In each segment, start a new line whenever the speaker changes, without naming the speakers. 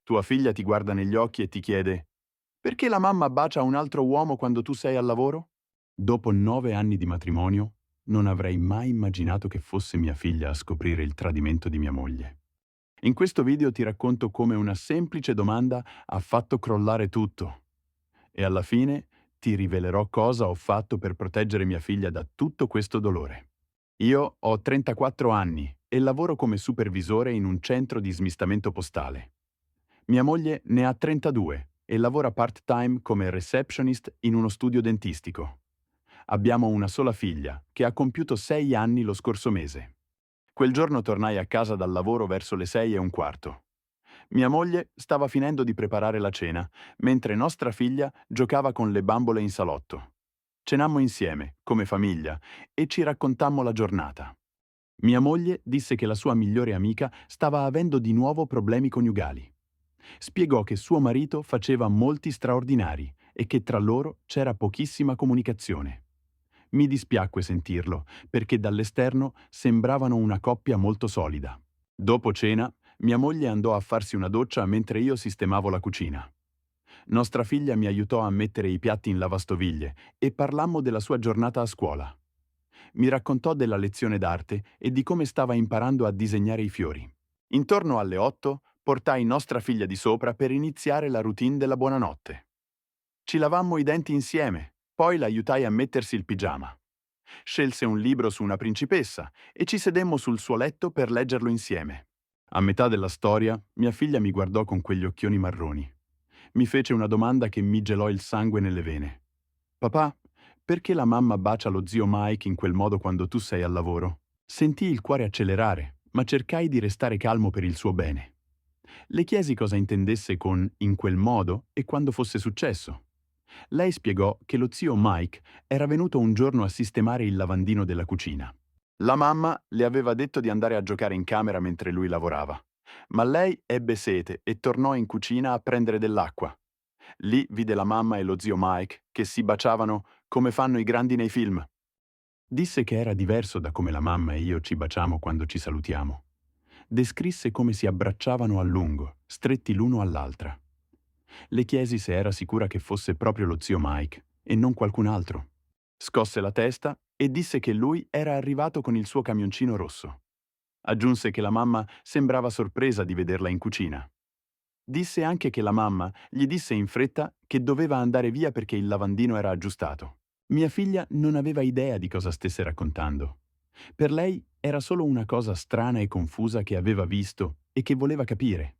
Tua figlia ti guarda negli occhi e ti chiede: perché la mamma bacia un altro uomo quando tu sei al lavoro? Dopo 9 anni di matrimonio, non avrei mai immaginato che fosse mia figlia a scoprire il tradimento di mia moglie. In questo video ti racconto come una semplice domanda ha fatto crollare tutto e alla fine ti rivelerò cosa ho fatto per proteggere mia figlia da tutto questo dolore. Io ho 34 anni e lavoro come supervisore in un centro di smistamento postale. Mia moglie ne ha 32 e lavora part-time come receptionist in uno studio dentistico. Abbiamo una sola figlia, che ha compiuto 6 anni lo scorso mese. Quel giorno tornai a casa dal lavoro verso le 6:15. Mia moglie stava finendo di preparare la cena, mentre nostra figlia giocava con le bambole in salotto. Cenammo insieme, come famiglia, e ci raccontammo la giornata. Mia moglie disse che la sua migliore amica stava avendo di nuovo problemi coniugali. Spiegò che suo marito faceva molti straordinari e che tra loro c'era pochissima comunicazione. Mi dispiacque sentirlo, perché dall'esterno sembravano una coppia molto solida. Dopo cena, mia moglie andò a farsi una doccia mentre io sistemavo la cucina. Nostra figlia mi aiutò a mettere i piatti in lavastoviglie e parlammo della sua giornata a scuola. Mi raccontò della lezione d'arte e di come stava imparando a disegnare i fiori. Intorno alle 8 portai nostra figlia di sopra per iniziare la routine della buonanotte. Ci lavammo i denti insieme, poi l'aiutai a mettersi il pigiama. Scelse un libro su una principessa e ci sedemmo sul suo letto per leggerlo insieme. A metà della storia, mia figlia mi guardò con quegli occhioni marroni. Mi fece una domanda che mi gelò il sangue nelle vene. Papà, perché la mamma bacia lo zio Mike in quel modo quando tu sei al lavoro? Sentii il cuore accelerare, ma cercai di restare calmo per il suo bene. Le chiesi cosa intendesse con in quel modo e quando fosse successo. Lei spiegò che lo zio Mike era venuto un giorno a sistemare il lavandino della cucina. La mamma le aveva detto di andare a giocare in camera mentre lui lavorava, ma lei ebbe sete e tornò in cucina a prendere dell'acqua. Lì vide la mamma e lo zio Mike che si baciavano come fanno i grandi nei film. Disse che era diverso da come la mamma e io ci baciamo quando ci salutiamo. Descrisse come si abbracciavano a lungo, stretti l'uno all'altra. Le chiesi se era sicura che fosse proprio lo zio Mike e non qualcun altro. Scosse la testa e disse che lui era arrivato con il suo camioncino rosso. Aggiunse che la mamma sembrava sorpresa di vederla in cucina. Disse anche che la mamma gli disse in fretta che doveva andare via perché il lavandino era aggiustato. Mia figlia non aveva idea di cosa stesse raccontando. Per lei era solo una cosa strana e confusa che aveva visto e che voleva capire.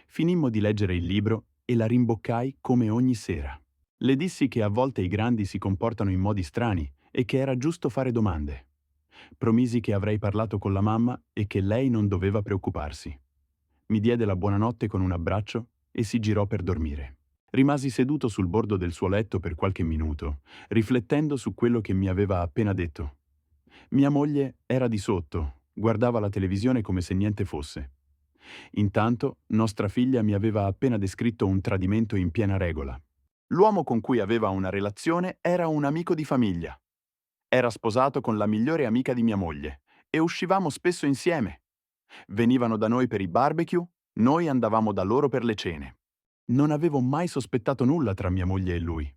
Finimmo di leggere il libro e la rimboccai come ogni sera. Le dissi che a volte i grandi si comportano in modi strani e che era giusto fare domande. Promisi che avrei parlato con la mamma e che lei non doveva preoccuparsi. Mi diede la buonanotte con un abbraccio e si girò per dormire. Rimasi seduto sul bordo del suo letto per qualche minuto, riflettendo su quello che mi aveva appena detto. Mia moglie era di sotto, guardava la televisione come se niente fosse. Intanto, nostra figlia mi aveva appena descritto un tradimento in piena regola. L'uomo con cui aveva una relazione era un amico di famiglia. Era sposato con la migliore amica di mia moglie e uscivamo spesso insieme. Venivano da noi per i barbecue, noi andavamo da loro per le cene. Non avevo mai sospettato nulla tra mia moglie e lui.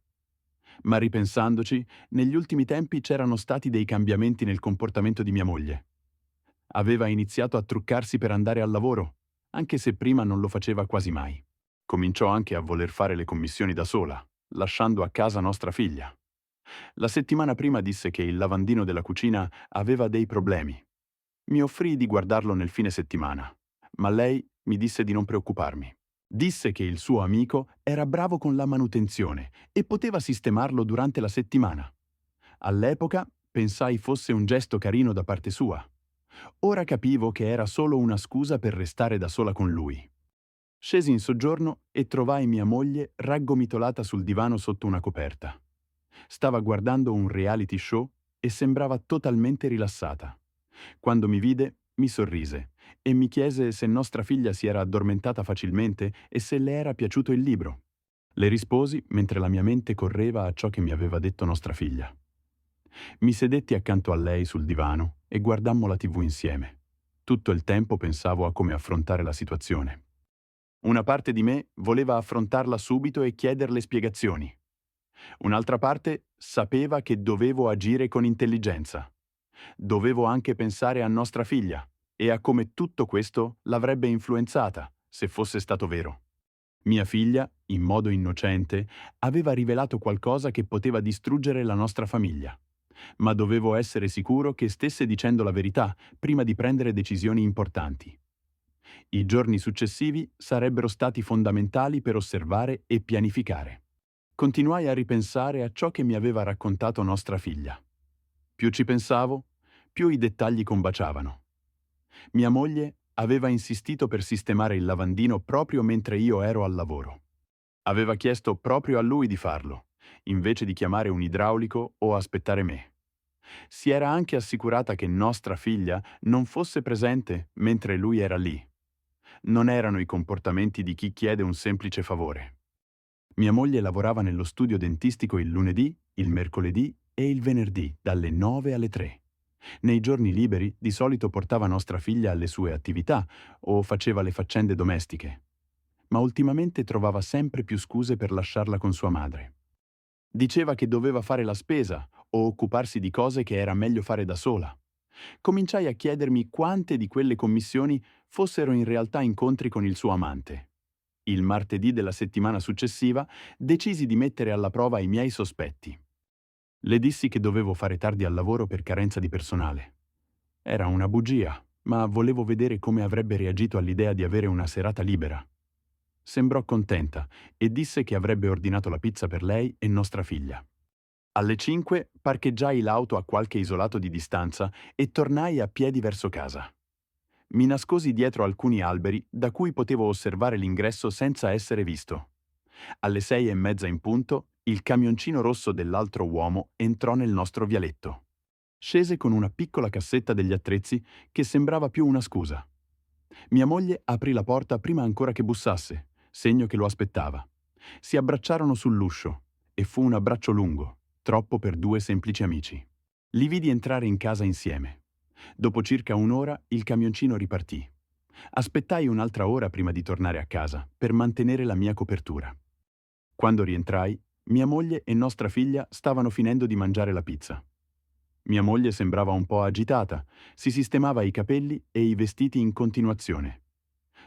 Ma ripensandoci, negli ultimi tempi c'erano stati dei cambiamenti nel comportamento di mia moglie. Aveva iniziato a truccarsi per andare al lavoro, anche se prima non lo faceva quasi mai. Cominciò anche a voler fare le commissioni da sola, lasciando a casa nostra figlia. La settimana prima disse che il lavandino della cucina aveva dei problemi. Mi offrii di guardarlo nel fine settimana, ma lei mi disse di non preoccuparmi. Disse che il suo amico era bravo con la manutenzione e poteva sistemarlo durante la settimana. All'epoca pensai fosse un gesto carino da parte sua. Ora capivo che era solo una scusa per restare da sola con lui. Scesi in soggiorno e trovai mia moglie raggomitolata sul divano sotto una coperta. Stava guardando un reality show e sembrava totalmente rilassata. Quando mi vide, mi sorrise e mi chiese se nostra figlia si era addormentata facilmente e se le era piaciuto il libro. Le risposi mentre la mia mente correva a ciò che mi aveva detto nostra figlia. Mi sedetti accanto a lei sul divano e guardammo la TV insieme. Tutto il tempo pensavo a come affrontare la situazione. Una parte di me voleva affrontarla subito e chiederle spiegazioni. Un'altra parte sapeva che dovevo agire con intelligenza. Dovevo anche pensare a nostra figlia e a come tutto questo l'avrebbe influenzata, se fosse stato vero. Mia figlia, in modo innocente, aveva rivelato qualcosa che poteva distruggere la nostra famiglia. Ma dovevo essere sicuro che stesse dicendo la verità prima di prendere decisioni importanti. I giorni successivi sarebbero stati fondamentali per osservare e pianificare. Continuai a ripensare a ciò che mi aveva raccontato nostra figlia. Più ci pensavo, più i dettagli combaciavano. Mia moglie aveva insistito per sistemare il lavandino proprio mentre io ero al lavoro. Aveva chiesto proprio a lui di farlo, invece di chiamare un idraulico o aspettare me. Si era anche assicurata che nostra figlia non fosse presente mentre lui era lì. Non erano i comportamenti di chi chiede un semplice favore. Mia moglie lavorava nello studio dentistico il lunedì, il mercoledì e il venerdì, dalle 9 alle 3. Nei giorni liberi di solito portava nostra figlia alle sue attività o faceva le faccende domestiche. Ma ultimamente trovava sempre più scuse per lasciarla con sua madre. Diceva che doveva fare la spesa o occuparsi di cose che era meglio fare da sola. Cominciai a chiedermi quante di quelle commissioni fossero in realtà incontri con il suo amante. Il martedì della settimana successiva decisi di mettere alla prova i miei sospetti. Le dissi che dovevo fare tardi al lavoro per carenza di personale. Era una bugia, ma volevo vedere come avrebbe reagito all'idea di avere una serata libera. Sembrò contenta e disse che avrebbe ordinato la pizza per lei e nostra figlia. Alle 5 parcheggiai l'auto a qualche isolato di distanza e tornai a piedi verso casa. Mi nascosi dietro alcuni alberi da cui potevo osservare l'ingresso senza essere visto. Alle 6:30 in punto, il camioncino rosso dell'altro uomo entrò nel nostro vialetto. Scese con una piccola cassetta degli attrezzi che sembrava più una scusa. Mia moglie aprì la porta prima ancora che bussasse, segno che lo aspettava. Si abbracciarono sull'uscio e fu un abbraccio lungo, troppo per due semplici amici. Li vidi entrare in casa insieme. Dopo circa un'ora il camioncino ripartì. Aspettai un'altra ora prima di tornare a casa per mantenere la mia copertura. Quando rientrai, mia moglie e nostra figlia stavano finendo di mangiare la pizza. Mia moglie sembrava un po' agitata, si sistemava i capelli e i vestiti in continuazione.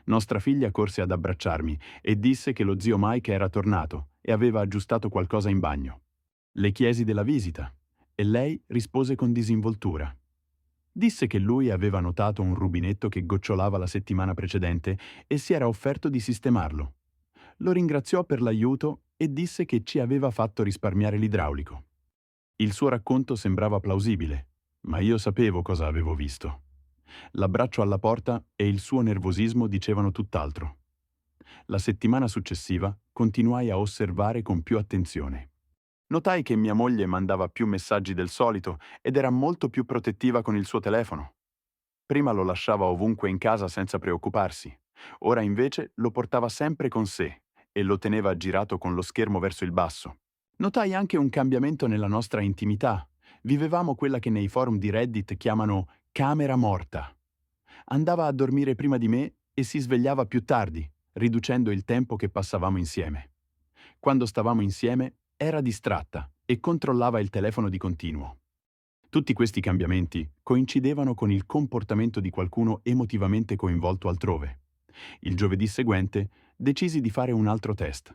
Nostra figlia corse ad abbracciarmi e disse che lo zio Mike era tornato e aveva aggiustato qualcosa in bagno. Le chiesi della visita e lei rispose con disinvoltura. Disse che lui aveva notato un rubinetto che gocciolava la settimana precedente e si era offerto di sistemarlo. Lo ringraziò per l'aiuto e disse che ci aveva fatto risparmiare l'idraulico. Il suo racconto sembrava plausibile, ma io sapevo cosa avevo visto. L'abbraccio alla porta e il suo nervosismo dicevano tutt'altro. La settimana successiva continuai a osservare con più attenzione. Notai che mia moglie mandava più messaggi del solito ed era molto più protettiva con il suo telefono. Prima lo lasciava ovunque in casa senza preoccuparsi. Ora invece lo portava sempre con sé e lo teneva girato con lo schermo verso il basso. Notai anche un cambiamento nella nostra intimità. Vivevamo quella che nei forum di Reddit chiamano camera morta. Andava a dormire prima di me e si svegliava più tardi, riducendo il tempo che passavamo insieme. Quando stavamo insieme, era distratta e controllava il telefono di continuo. Tutti questi cambiamenti coincidevano con il comportamento di qualcuno emotivamente coinvolto altrove. Il giovedì seguente decisi di fare un altro test.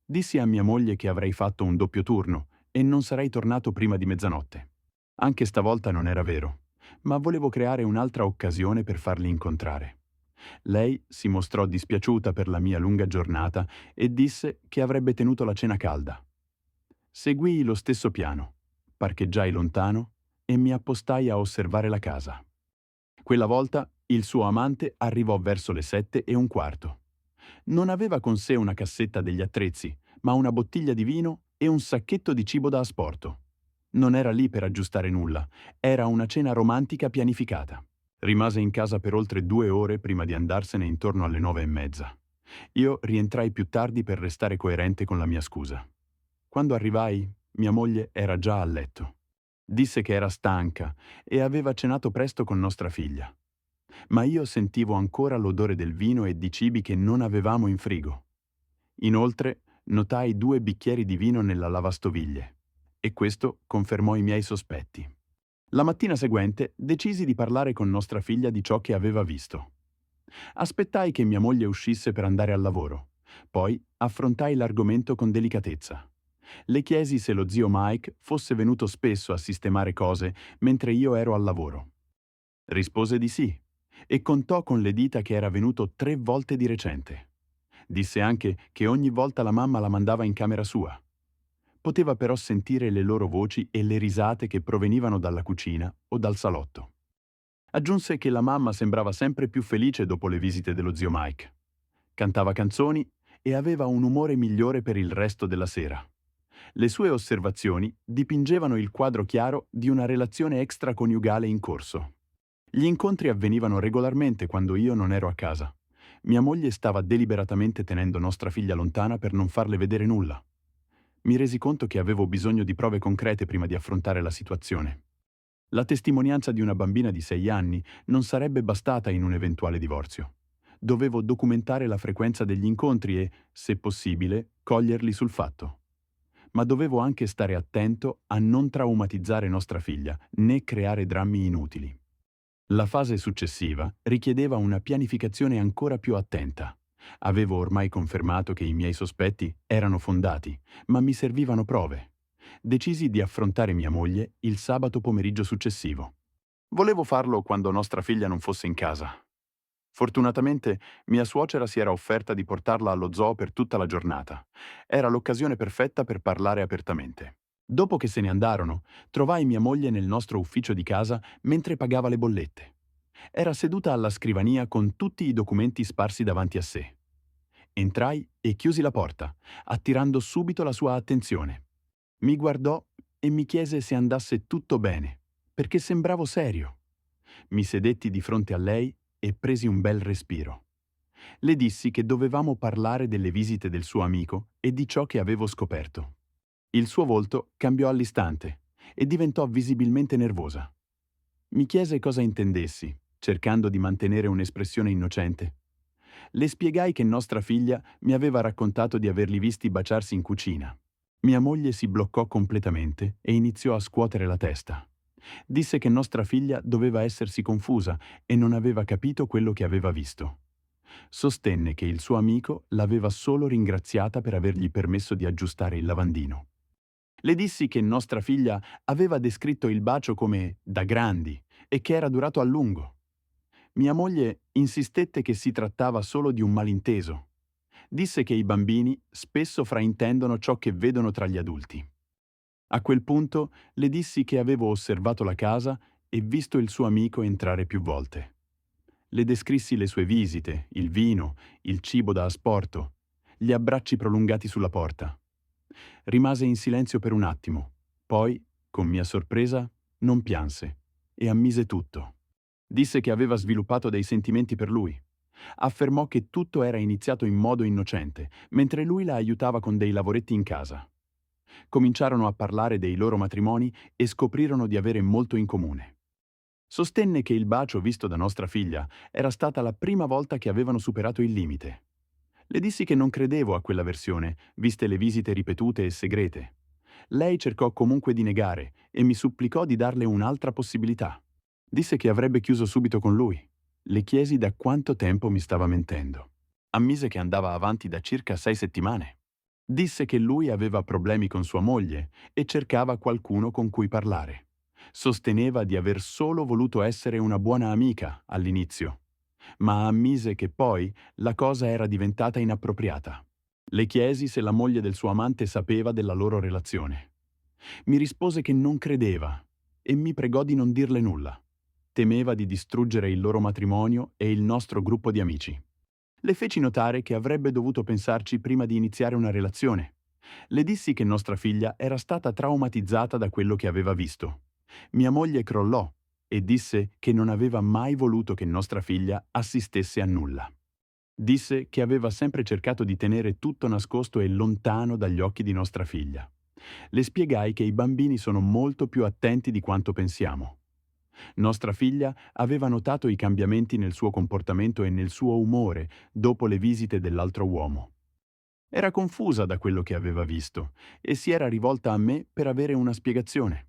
Dissi a mia moglie che avrei fatto un doppio turno e non sarei tornato prima di mezzanotte. Anche stavolta non era vero, ma volevo creare un'altra occasione per farli incontrare. Lei si mostrò dispiaciuta per la mia lunga giornata e disse che avrebbe tenuto la cena calda. Seguii lo stesso piano, parcheggiai lontano e mi appostai a osservare la casa. Quella volta il suo amante arrivò verso le 7:15. Non aveva con sé una cassetta degli attrezzi, ma una bottiglia di vino e un sacchetto di cibo da asporto. Non era lì per aggiustare nulla, era una cena romantica pianificata. Rimase in casa per oltre 2 ore prima di andarsene intorno alle 9:30. Io rientrai più tardi per restare coerente con la mia scusa. Quando arrivai, mia moglie era già a letto. Disse che era stanca e aveva cenato presto con nostra figlia. ma io sentivo ancora l'odore del vino e di cibi che non avevamo in frigo. Inoltre, notai 2 bicchieri di vino nella lavastoviglie, e questo confermò i miei sospetti. La mattina seguente decisi di parlare con nostra figlia di ciò che aveva visto. Aspettai che mia moglie uscisse per andare al lavoro. Poi affrontai l'argomento con delicatezza. Le chiesi se lo zio Mike fosse venuto spesso a sistemare cose mentre io ero al lavoro. Rispose di sì e contò con le dita che era venuto 3 volte di recente. Disse anche che ogni volta la mamma la mandava in camera sua. Poteva però sentire le loro voci e le risate che provenivano dalla cucina o dal salotto. Aggiunse che la mamma sembrava sempre più felice dopo le visite dello zio Mike. Cantava canzoni e aveva un umore migliore per il resto della sera. Le sue osservazioni dipingevano il quadro chiaro di una relazione extraconiugale in corso. Gli incontri avvenivano regolarmente quando io non ero a casa. Mia moglie stava deliberatamente tenendo nostra figlia lontana per non farle vedere nulla. Mi resi conto che avevo bisogno di prove concrete prima di affrontare la situazione. La testimonianza di una bambina di 6 anni non sarebbe bastata in un eventuale divorzio. Dovevo documentare la frequenza degli incontri e, se possibile, coglierli sul fatto. Ma dovevo anche stare attento a non traumatizzare nostra figlia, né creare drammi inutili. La fase successiva richiedeva una pianificazione ancora più attenta. Avevo ormai confermato che i miei sospetti erano fondati, ma mi servivano prove. Decisi di affrontare mia moglie il sabato pomeriggio successivo. Volevo farlo quando nostra figlia non fosse in casa. Fortunatamente mia suocera si era offerta di portarla allo zoo per tutta la giornata. Era l'occasione perfetta per parlare apertamente. Dopo che se ne andarono, trovai mia moglie nel nostro ufficio di casa mentre pagava le bollette. Era seduta alla scrivania con tutti i documenti sparsi davanti a sé. Entrai e chiusi la porta, attirando subito la sua attenzione. Mi guardò e mi chiese se andasse tutto bene, perché sembravo serio. Mi sedetti di fronte a lei e presi un bel respiro. Le dissi che dovevamo parlare delle visite del suo amico e di ciò che avevo scoperto. Il suo volto cambiò all'istante e diventò visibilmente nervosa. Mi chiese cosa intendessi, cercando di mantenere un'espressione innocente. Le spiegai che nostra figlia mi aveva raccontato di averli visti baciarsi in cucina. Mia moglie si bloccò completamente e iniziò a scuotere la testa. Disse che nostra figlia doveva essersi confusa e non aveva capito quello che aveva visto. Sostenne che il suo amico l'aveva solo ringraziata per avergli permesso di aggiustare il lavandino. Le dissi che nostra figlia aveva descritto il bacio come da grandi e che era durato a lungo. Mia moglie insistette che si trattava solo di un malinteso. Disse che i bambini spesso fraintendono ciò che vedono tra gli adulti. A quel punto le dissi che avevo osservato la casa e visto il suo amico entrare più volte. Le descrissi le sue visite, il vino, il cibo da asporto, gli abbracci prolungati sulla porta. Rimase in silenzio per un attimo, poi, con mia sorpresa, non pianse e ammise tutto. Disse che aveva sviluppato dei sentimenti per lui. Affermò che tutto era iniziato in modo innocente, mentre lui la aiutava con dei lavoretti in casa. Cominciarono a parlare dei loro matrimoni e scoprirono di avere molto in comune. Sostenne che il bacio visto da nostra figlia era stata la prima volta che avevano superato il limite. Le dissi che non credevo a quella versione, viste le visite ripetute e segrete. Lei cercò comunque di negare e mi supplicò di darle un'altra possibilità. Disse che avrebbe chiuso subito con lui. Le chiesi da quanto tempo mi stava mentendo. Ammise che andava avanti da circa 6 settimane. Disse che lui aveva problemi con sua moglie e cercava qualcuno con cui parlare. Sosteneva di aver solo voluto essere una buona amica all'inizio, ma ammise che poi la cosa era diventata inappropriata. Le chiesi se la moglie del suo amante sapeva della loro relazione. Mi rispose che non credeva e mi pregò di non dirle nulla. Temeva di distruggere il loro matrimonio e il nostro gruppo di amici. Le feci notare che avrebbe dovuto pensarci prima di iniziare una relazione. Le dissi che nostra figlia era stata traumatizzata da quello che aveva visto. Mia moglie crollò e disse che non aveva mai voluto che nostra figlia assistesse a nulla. Disse che aveva sempre cercato di tenere tutto nascosto e lontano dagli occhi di nostra figlia. Le spiegai che i bambini sono molto più attenti di quanto pensiamo. Nostra figlia aveva notato i cambiamenti nel suo comportamento e nel suo umore dopo le visite dell'altro uomo. Era confusa da quello che aveva visto e si era rivolta a me per avere una spiegazione.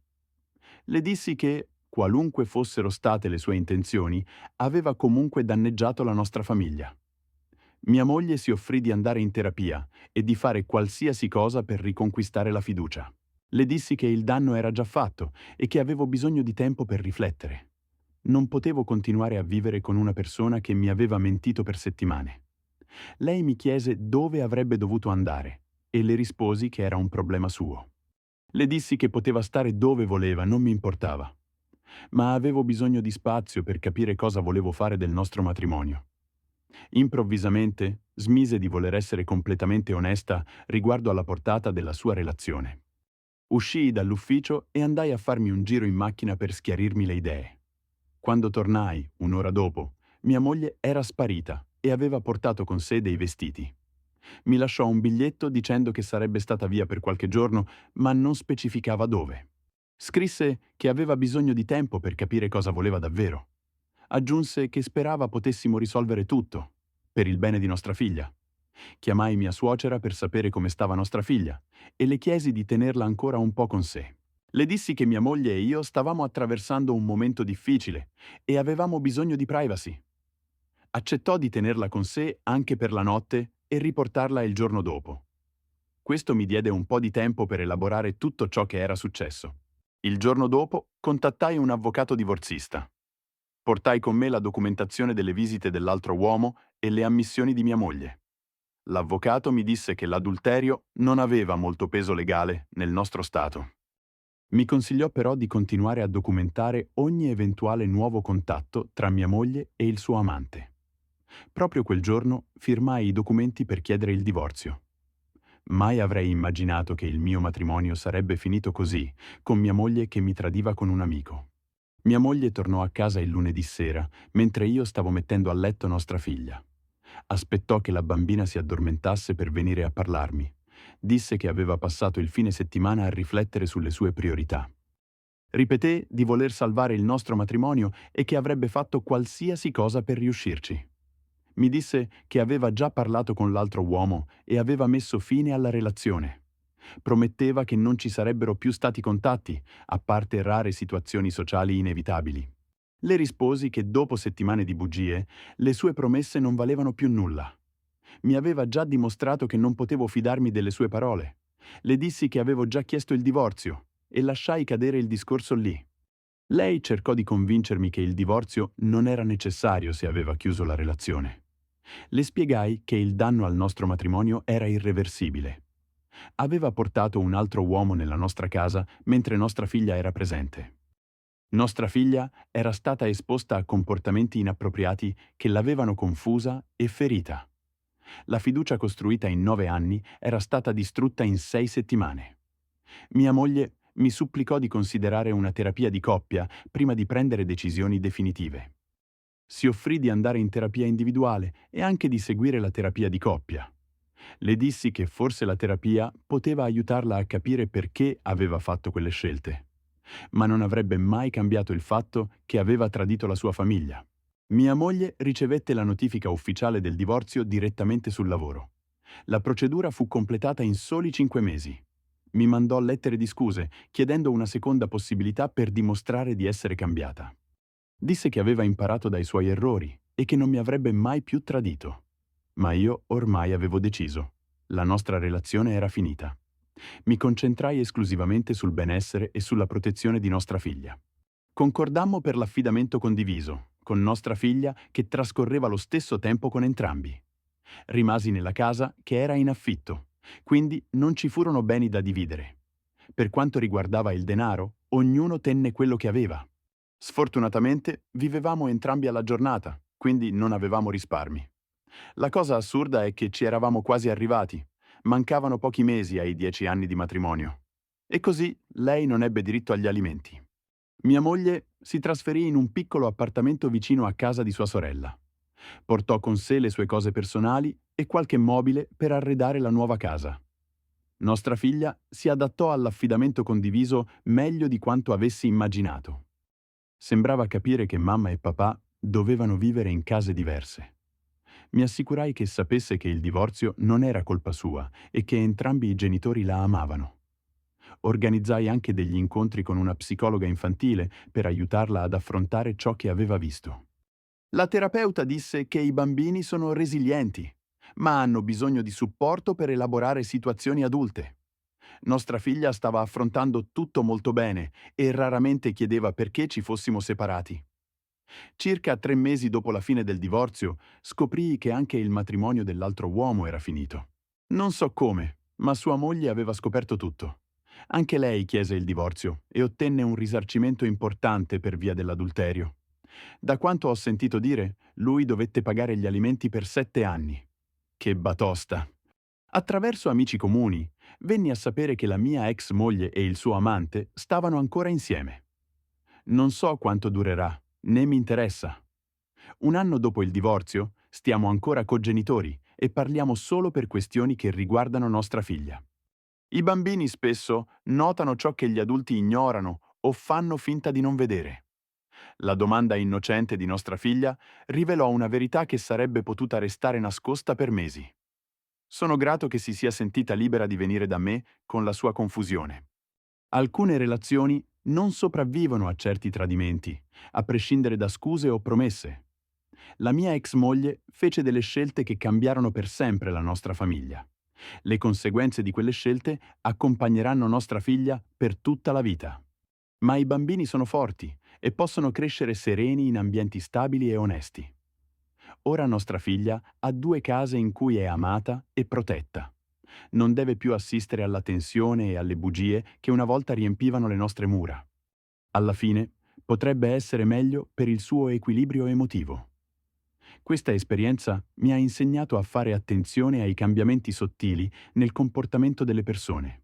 Le dissi che, qualunque fossero state le sue intenzioni, aveva comunque danneggiato la nostra famiglia. Mia moglie si offrì di andare in terapia e di fare qualsiasi cosa per riconquistare la fiducia. Le dissi che il danno era già fatto e che avevo bisogno di tempo per riflettere. Non potevo continuare a vivere con una persona che mi aveva mentito per settimane. Lei mi chiese dove avrebbe dovuto andare e le risposi che era un problema suo. Le dissi che poteva stare dove voleva, non mi importava. Ma avevo bisogno di spazio per capire cosa volevo fare del nostro matrimonio. Improvvisamente smise di voler essere completamente onesta riguardo alla portata della sua relazione. Uscii dall'ufficio e andai a farmi un giro in macchina per schiarirmi le idee. Quando tornai, un'ora dopo, mia moglie era sparita e aveva portato con sé dei vestiti. Mi lasciò un biglietto dicendo che sarebbe stata via per qualche giorno, ma non specificava dove. Scrisse che aveva bisogno di tempo per capire cosa voleva davvero. Aggiunse che sperava potessimo risolvere tutto, per il bene di nostra figlia. Chiamai mia suocera per sapere come stava nostra figlia e le chiesi di tenerla ancora un po' con sé. Le dissi che mia moglie e io stavamo attraversando un momento difficile e avevamo bisogno di privacy. Accettò di tenerla con sé anche per la notte e riportarla il giorno dopo. Questo mi diede un po' di tempo per elaborare tutto ciò che era successo. Il giorno dopo contattai un avvocato divorzista. Portai con me la documentazione delle visite dell'altro uomo e le ammissioni di mia moglie. L'avvocato mi disse che l'adulterio non aveva molto peso legale nel nostro Stato. Mi consigliò però di continuare a documentare ogni eventuale nuovo contatto tra mia moglie e il suo amante. Proprio quel giorno firmai i documenti per chiedere il divorzio. Mai avrei immaginato che il mio matrimonio sarebbe finito così, con mia moglie che mi tradiva con un amico. Mia moglie tornò a casa il lunedì sera, mentre io stavo mettendo a letto nostra figlia. Aspettò che la bambina si addormentasse per venire a parlarmi. Disse che aveva passato il fine settimana a riflettere sulle sue priorità. Ripeté di voler salvare il nostro matrimonio e che avrebbe fatto qualsiasi cosa per riuscirci. Mi disse che aveva già parlato con l'altro uomo e aveva messo fine alla relazione. Prometteva che non ci sarebbero più stati contatti, a parte rare situazioni sociali inevitabili. Le risposi che dopo settimane di bugie, le sue promesse non valevano più nulla. Mi aveva già dimostrato che non potevo fidarmi delle sue parole. Le dissi che avevo già chiesto il divorzio e lasciai cadere il discorso lì. Lei cercò di convincermi che il divorzio non era necessario se aveva chiuso la relazione. Le spiegai che il danno al nostro matrimonio era irreversibile. Aveva portato un altro uomo nella nostra casa mentre nostra figlia era presente. Nostra figlia era stata esposta a comportamenti inappropriati che l'avevano confusa e ferita. La fiducia costruita in 9 anni era stata distrutta in 6 settimane. Mia moglie mi supplicò di considerare una terapia di coppia prima di prendere decisioni definitive. Si offrì di andare in terapia individuale e anche di seguire la terapia di coppia. Le dissi che forse la terapia poteva aiutarla a capire perché aveva fatto quelle scelte, ma non avrebbe mai cambiato il fatto che aveva tradito la sua famiglia. Mia moglie ricevette la notifica ufficiale del divorzio direttamente sul lavoro. La procedura fu completata in soli 5 mesi. Mi mandò lettere di scuse, chiedendo una seconda possibilità per dimostrare di essere cambiata. Disse che aveva imparato dai suoi errori e che non mi avrebbe mai più tradito. Ma io ormai avevo deciso. La nostra relazione era finita. Mi concentrai esclusivamente sul benessere e sulla protezione di nostra figlia. Concordammo per l'affidamento condiviso, con nostra figlia che trascorreva lo stesso tempo con entrambi. Rimasi nella casa che era in affitto, quindi non ci furono beni da dividere. Per quanto riguardava il denaro, ognuno tenne quello che aveva. Sfortunatamente vivevamo entrambi alla giornata, quindi non avevamo risparmi. La cosa assurda è che ci eravamo quasi arrivati. Mancavano pochi mesi ai 10 anni di matrimonio. E così lei non ebbe diritto agli alimenti. Mia moglie si trasferì in un piccolo appartamento vicino a casa di sua sorella. Portò con sé le sue cose personali e qualche mobile per arredare la nuova casa. Nostra figlia si adattò all'affidamento condiviso meglio di quanto avessi immaginato. Sembrava capire che mamma e papà dovevano vivere in case diverse. Mi assicurai che sapesse che il divorzio non era colpa sua e che entrambi i genitori la amavano. Organizzai anche degli incontri con una psicologa infantile per aiutarla ad affrontare ciò che aveva visto. La terapeuta disse che i bambini sono resilienti, ma hanno bisogno di supporto per elaborare situazioni adulte. Nostra figlia stava affrontando tutto molto bene e raramente chiedeva perché ci fossimo separati. Circa 3 mesi dopo la fine del divorzio, scoprii che anche il matrimonio dell'altro uomo era finito. Non so come, ma sua moglie aveva scoperto tutto. Anche lei chiese il divorzio e ottenne un risarcimento importante per via dell'adulterio. Da quanto ho sentito dire, lui dovette pagare gli alimenti per 7 anni. Che batosta! Attraverso amici comuni, venni a sapere che la mia ex moglie e il suo amante stavano ancora insieme. Non so quanto durerà, né mi interessa. Un anno dopo il divorzio, stiamo ancora cogenitori e parliamo solo per questioni che riguardano nostra figlia. I bambini spesso notano ciò che gli adulti ignorano o fanno finta di non vedere. La domanda innocente di nostra figlia rivelò una verità che sarebbe potuta restare nascosta per mesi. Sono grato che si sia sentita libera di venire da me con la sua confusione. Alcune relazioni non sopravvivono a certi tradimenti, a prescindere da scuse o promesse. La mia ex moglie fece delle scelte che cambiarono per sempre la nostra famiglia. Le conseguenze di quelle scelte accompagneranno nostra figlia per tutta la vita. Ma i bambini sono forti e possono crescere sereni in ambienti stabili e onesti. Ora nostra figlia ha 2 case in cui è amata e protetta. Non deve più assistere alla tensione e alle bugie che una volta riempivano le nostre mura. Alla fine, potrebbe essere meglio per il suo equilibrio emotivo. Questa esperienza mi ha insegnato a fare attenzione ai cambiamenti sottili nel comportamento delle persone.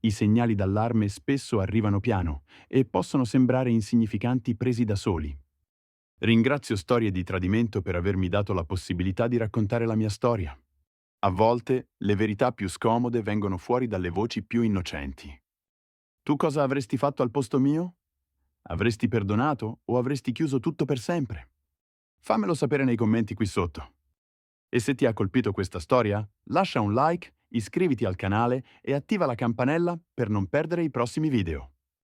I segnali d'allarme spesso arrivano piano e possono sembrare insignificanti presi da soli. Ringrazio Storie di Tradimento per avermi dato la possibilità di raccontare la mia storia. A volte le verità più scomode vengono fuori dalle voci più innocenti. Tu cosa avresti fatto al posto mio? Avresti perdonato o avresti chiuso tutto per sempre? Fammelo sapere nei commenti qui sotto. E se ti ha colpito questa storia, lascia un like, iscriviti al canale e attiva la campanella per non perdere i prossimi video.